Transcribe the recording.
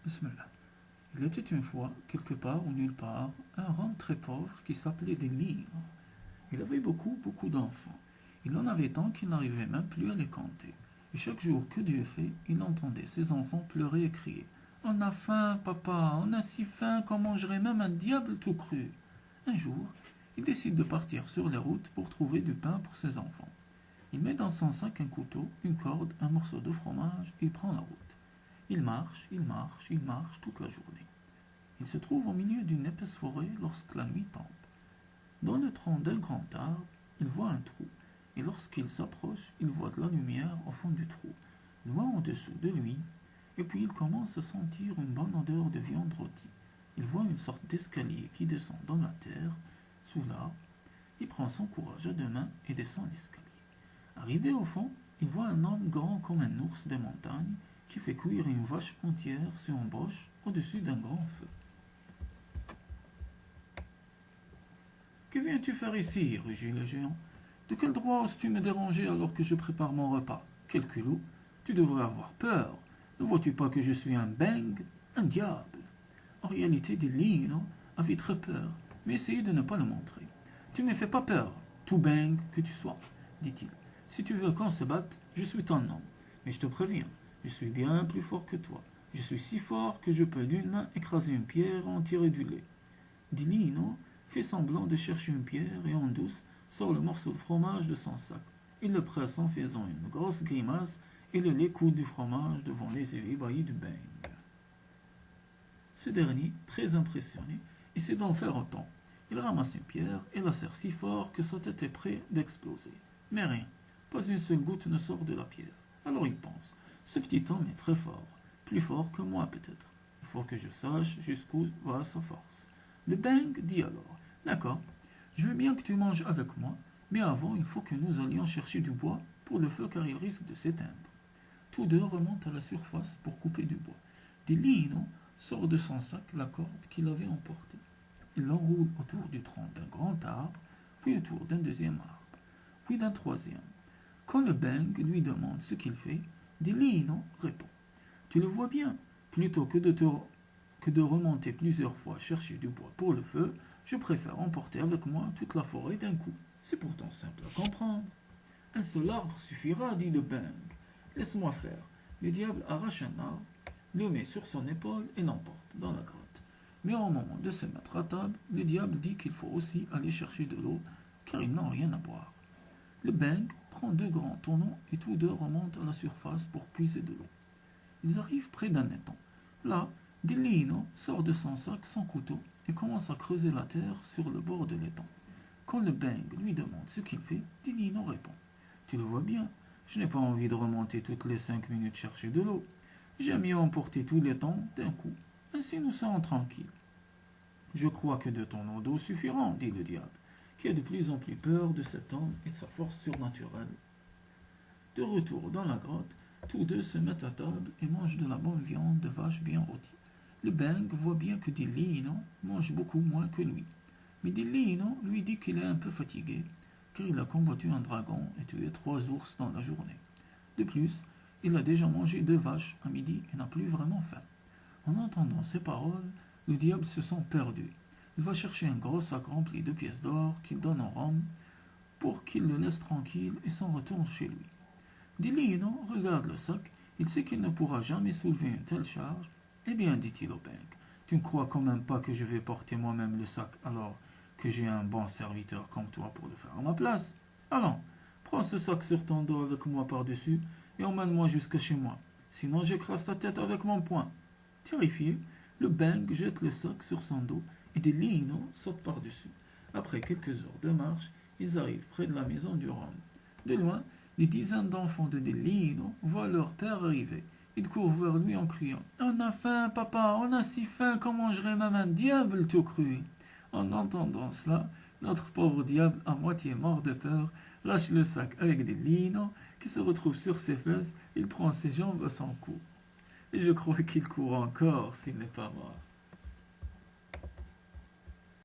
Bismillah. Il était une fois, quelque part ou nulle part, un homme très pauvre qui s'appelait Delire. Il avait beaucoup, beaucoup d'enfants. Il en avait tant qu'il n'arrivait même plus à les compter. Et chaque jour que Dieu fait, il entendait ses enfants pleurer et crier. On a faim, papa, on a si faim qu'on mangerait même un diable tout cru. Un jour, il décide de partir sur les routes pour trouver du pain pour ses enfants. Il met dans son sac un couteau, une corde, un morceau de fromage et il prend la route. Il marche, il marche, il marche toute la journée. Il se trouve au milieu d'une épaisse forêt lorsque la nuit tombe. Dans le tronc d'un grand arbre, il voit un trou, et lorsqu'il s'approche, il voit de la lumière au fond du trou, loin au-dessous de lui, et puis il commence à sentir une bonne odeur de viande rôtie. Il voit une sorte d'escalier qui descend dans la terre, sous l'arbre. Il prend son courage à deux mains et descend l'escalier. Arrivé au fond, il voit un homme grand comme un ours des montagnes qui fait cuire une vache entière sur un broche au-dessus d'un grand feu. Que viens-tu faire ici, rugit le géant. De quel droit oses-tu me déranger alors que je prépare mon repas? Quel culot! Tu devrais avoir peur. Ne vois-tu pas que je suis un beng, un diable? En réalité, Delino avait très peur, mais essayait de ne pas le montrer. Tu ne me fais pas peur, tout beng que tu sois, dit-il. Si tu veux qu'on se batte, je suis ton homme. Mais je te préviens, je suis bien plus fort que toi. Je suis si fort que je peux d'une main écraser une pierre et en tirer du lait. Delino fait semblant de chercher une pierre et en douce sort le morceau de fromage de son sac. Il le presse en faisant une grosse grimace et le lait coule du fromage devant les yeux ébahis du beng. Ce dernier, très impressionné, essaie d'en faire autant. Il ramasse une pierre et la serre si fort que sa tête est près d'exploser. Mais rien, pas une seule goutte ne sort de la pierre. Alors il pense, ce petit homme est très fort, plus fort que moi peut-être. Il faut que je sache jusqu'où va sa force. Le beng dit alors, d'accord, je veux bien que tu manges avec moi, mais avant il faut que nous allions chercher du bois pour le feu car il risque de s'éteindre. Tous deux remontent à la surface pour couper du bois. Delino sort de son sac la corde qu'il avait emportée. Il l'enroule autour du tronc d'un grand arbre, puis autour d'un deuxième arbre, puis d'un troisième. Quand le beng lui demande ce qu'il fait, Delino répond. Tu le vois bien, plutôt que de remonter plusieurs fois chercher du bois pour le feu, je préfère emporter avec moi toute la forêt d'un coup. C'est pourtant simple à comprendre. Un seul arbre suffira, dit le beng. Laisse-moi faire. Le diable arrache un arbre, le met sur son épaule et l'emporte dans la grotte. Mais au moment de se mettre à table, le diable dit qu'il faut aussi aller chercher de l'eau, car ils n'ont rien à boire. Le beng prend deux grands tonneaux et tous deux remontent à la surface pour puiser de l'eau. Ils arrivent près d'un étang. Là, Delino sort de son sac son couteau et commence à creuser la terre sur le bord de l'étang. Quand le beng lui demande ce qu'il fait, Delino répond. Tu le vois bien, je n'ai pas envie de remonter toutes les 5 minutes chercher de l'eau. J'aime mieux emporter tout l'étang d'un coup. Ainsi nous serons tranquilles. Je crois que 2 tonneaux d'eau suffiront, dit le diable, qui a de plus en plus peur de cet homme et de sa force surnaturelle. De retour dans la grotte, tous deux se mettent à table et mangent de la bonne viande de vache bien rôtie. Le beng voit bien que Delino mange beaucoup moins que lui. Mais Delino lui dit qu'il est un peu fatigué, car il a combattu un dragon et tué 3 ours dans la journée. De plus, il a déjà mangé 2 vaches à midi et n'a plus vraiment faim. En entendant ces paroles, le diable se sent perdu. Il va chercher un gros sac rempli de pièces d'or qu'il donne au homme pour qu'il le laisse tranquille et s'en retourne chez lui. Delino regarde le sac, il sait qu'il ne pourra jamais soulever une telle charge. Eh bien, dit-il au beng, tu ne crois quand même pas que je vais porter moi-même le sac alors que j'ai un bon serviteur comme toi pour le faire à ma place? Allons, prends ce sac sur ton dos avec moi par-dessus et emmène-moi jusque chez moi. Sinon, j'écrase ta tête avec mon poing. Terrifié, le beng jette le sac sur son dos et Delino saute par-dessus. Après quelques heures de marche, ils arrivent près de la maison du homme. De loin, des dizaines d'enfants de Delino voient leur père arriver. Ils courent vers lui en criant On a faim, papa, on a si faim qu'on mangerait même un diable tout cru. En entendant cela, notre pauvre diable, à moitié mort de peur, lâche le sac avec Delino, qui se retrouve sur ses fesses. Il prend ses jambes à son cou. Et je crois qu'il court encore s'il n'est pas mort.